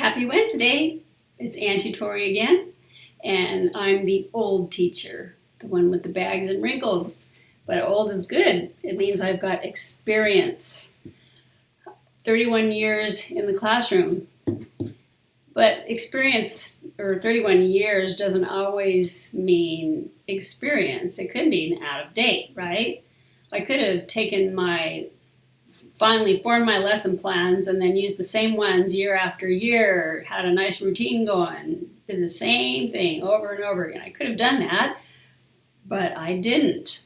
Happy Wednesday! It's Auntie Tori again, and I'm the old teacher, the one with the bags and wrinkles. But old is good. It means I've got experience. 31 years in the classroom. But experience, or 31 years, doesn't always mean experience. It could mean out of date, right? I could have finally formed my lesson plans and then used the same ones year after year, had a nice routine going, did the same thing over and over again. I could have done that, but I didn't.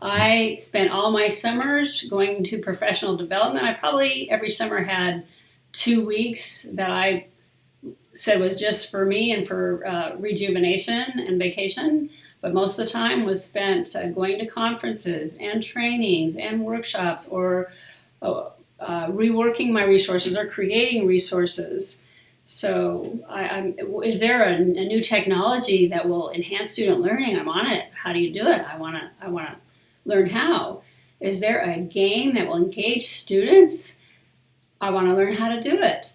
I spent all my summers going to professional development. I probably every summer had 2 weeks that I said was just for me and for rejuvenation and vacation. But most of the time was spent going to conferences and trainings and workshops, or reworking my resources or creating resources. So is there a new technology that will enhance student learning? I'm on it. How do you do it? I want to learn how. Is there a game that will engage students? I want to learn how to do it.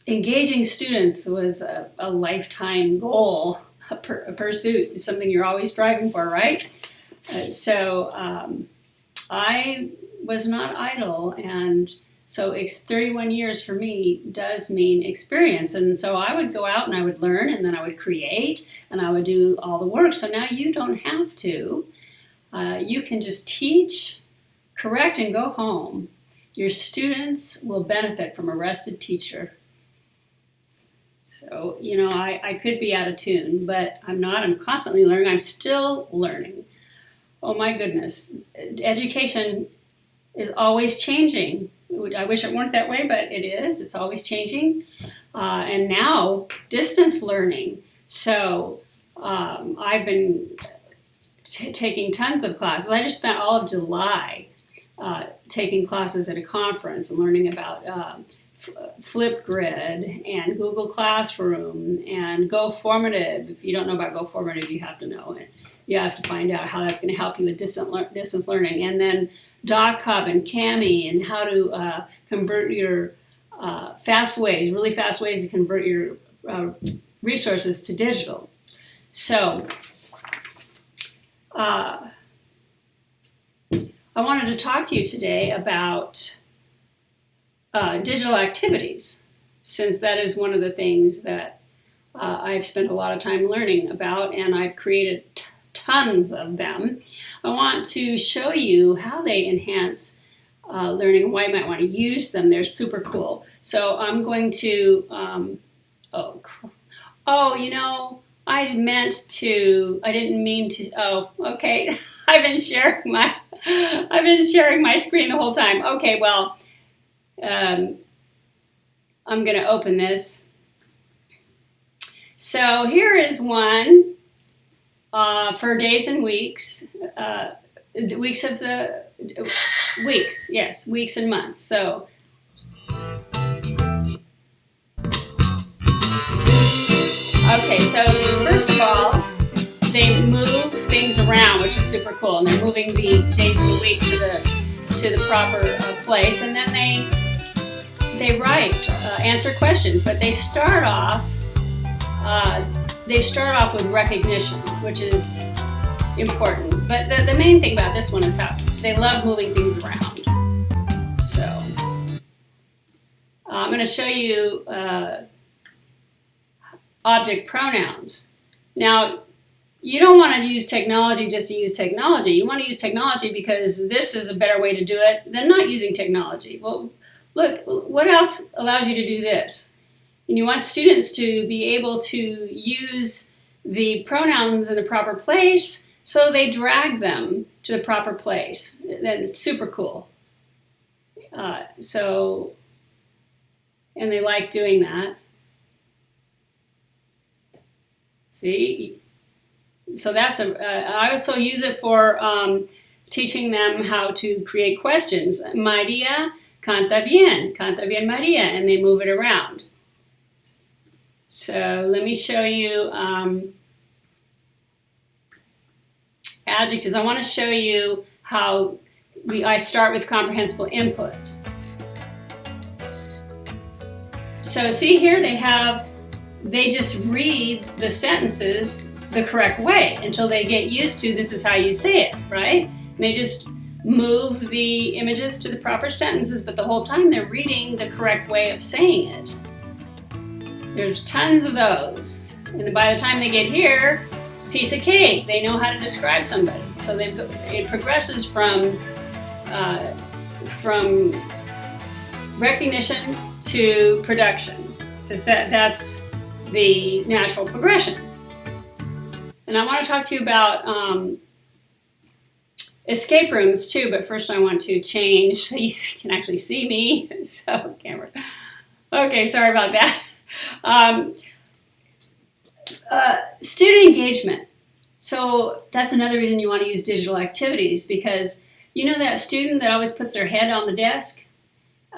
Engaging students was a lifetime goal, a pursuit. It's something you're always striving for, right? I was not idle, and so 31 years for me does mean experience. And so I would go out and I would learn, and then I would create, and I would do all the work. So now you don't have to. You can just teach, correct, and go home. Your students will benefit from a rested teacher. So, I could be out of tune, but I'm not. I'm constantly learning. I'm still learning. Oh my goodness. Education is always changing. I wish it weren't that way, but it is. It's always changing. And now, distance learning. So I've been taking tons of classes. I just spent all of July taking classes at a conference and learning about Flipgrid and Google Classroom and GoFormative. If you don't know about GoFormative, you have to know it. You have to find out how that's going to help you with distance learning. And then DocHub and Kami, and how to convert your really fast ways to convert your resources to digital. So I wanted to talk to you today about digital activities, since that is one of the things that I've spent a lot of time learning about, and I've created tons of them. I want to show you how they enhance learning and why you might want to use them. They're super cool. So I'm going to, I didn't mean to, okay. I've been sharing my screen the whole time. Okay, well, I'm going to open this. So here is one for days and weeks, weeks and months. So okay, so first of all, they move things around, which is super cool, and they're moving the days of the week to the proper place, and then they write, answer questions, but they start off with recognition, which is important. But the main thing about this one is how they love moving things around. So I'm going to show you object pronouns. Now, you don't want to use technology just to use technology. You want to use technology because this is a better way to do it than not using technology. Well, look, what else allows you to do this? And you want students to be able to use the pronouns in the proper place, so they drag them to the proper place. Then it's super cool. And they like doing that. See? So I also use it for teaching them how to create questions. Maria, canta bien Maria, and they move it around. So let me show you adjectives. I want to show you how I start with comprehensible input. So see here, they just read the sentences the correct way until they get used to this is how you say it, right? And they just move the images to the proper sentences, but the whole time they're reading the correct way of saying it. There's tons of those. And by the time they get here, piece of cake, they know how to describe somebody. So it progresses from recognition to production, because that's the natural progression. And I want to talk to you about escape rooms too, but first I want to change so you can actually see me. So, camera. Okay, sorry about that. Student engagement. So that's another reason you want to use digital activities, because you know that student that always puts their head on the desk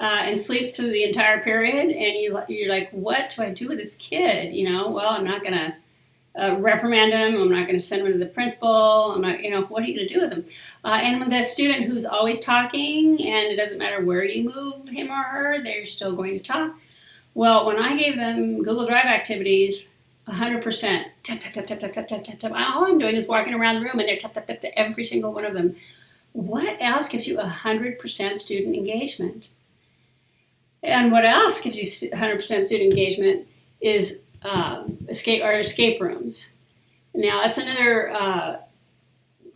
and sleeps through the entire period, and you're like, what do I do with this kid? Well, I'm not going to reprimand him. I'm not going to send him to the principal. I'm not, what are you going to do with him? And with the student who's always talking, and it doesn't matter where you move him or her, they're still going to talk. Well, when I gave them Google Drive activities, 100%, tap, tap, tap, tap, tap, tap, tap, tap, tap. All I'm doing is walking around the room and they're tap, tap, tap to every single one of them. What else gives you 100% student engagement? And what else gives you 100% student engagement is escape rooms. Now, that's another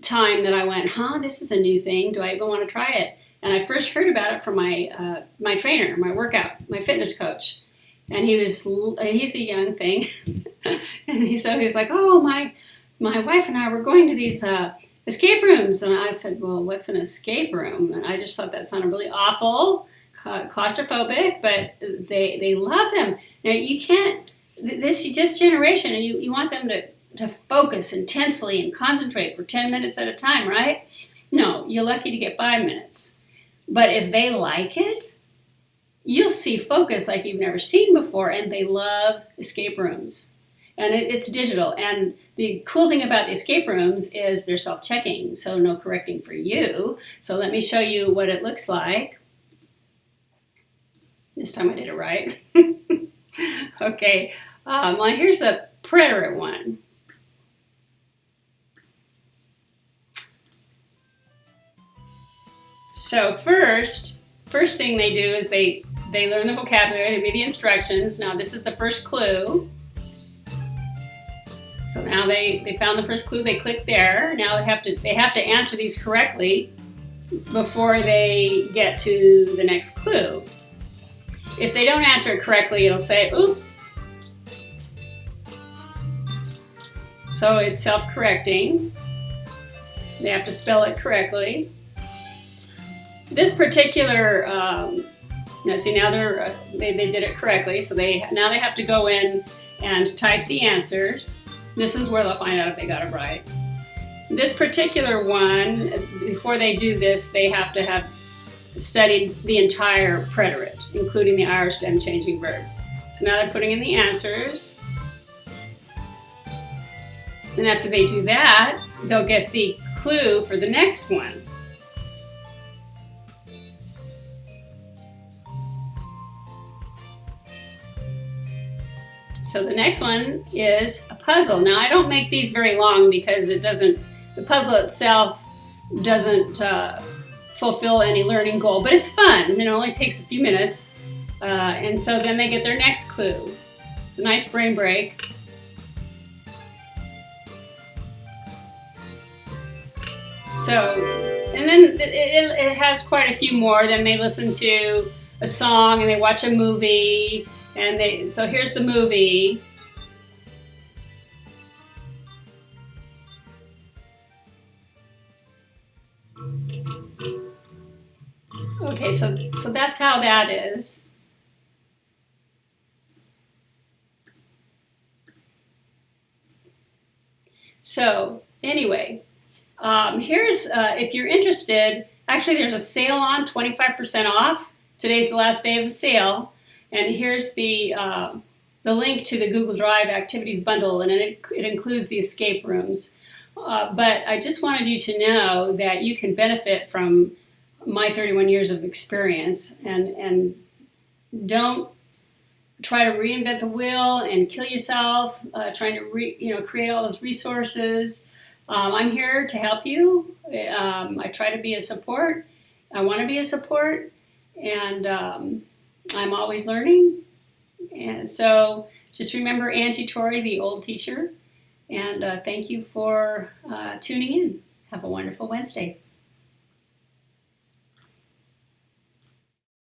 time that I went, this is a new thing. Do I even want to try it? And I first heard about it from my trainer, my fitness coach. And he's a young thing. And he was like, oh, my wife and I were going to these escape rooms. And I said, well, what's an escape room? And I just thought that sounded really awful, claustrophobic, but they love them. Now, you can't, this generation, and you want them to focus intensely and concentrate for 10 minutes at a time, right? No, you're lucky to get 5 minutes. But if they like it, you'll see focus like you've never seen before, and they love escape rooms. And it's digital. And the cool thing about the escape rooms is they're self-checking, so no correcting for you. So let me show you what it looks like. This time I did it right. Okay, well, here's a preterite one. So first thing they do is they learn the vocabulary, they read the instructions. Now this is the first clue. So now they found the first clue, they click there. Now they have to answer these correctly before they get to the next clue. If they don't answer it correctly, it'll say, oops. So it's self-correcting. They have to spell it correctly. This particular, now they did it correctly, so now they have to go in and type the answers. This is where they'll find out if they got it right. This particular one, before they do this, they have to have studied the entire preterite, including the Irish stem changing verbs. So now they're putting in the answers. And after they do that, they'll get the clue for the next one. So the next one is a puzzle. Now I don't make these very long because the puzzle itself doesn't fulfill any learning goal, but it's fun and it only takes a few minutes. And so then they get their next clue. It's a nice brain break. So, and then it has quite a few more. Then they listen to a song and they watch a movie. So here's the movie. Okay, so that's how that is. So anyway, here's, if you're interested, actually there's a sale on, 25% off. Today's the last day of the sale. And here's the link to the Google Drive Activities Bundle, and it includes the escape rooms. But I just wanted you to know that you can benefit from my 31 years of experience, and don't try to reinvent the wheel and kill yourself, trying to create all those resources. I'm here to help you. I try to be a support. I want to be a support, and I'm always learning. And so just remember Angie Torrey, the old teacher, and thank you for tuning in. Have a wonderful Wednesday.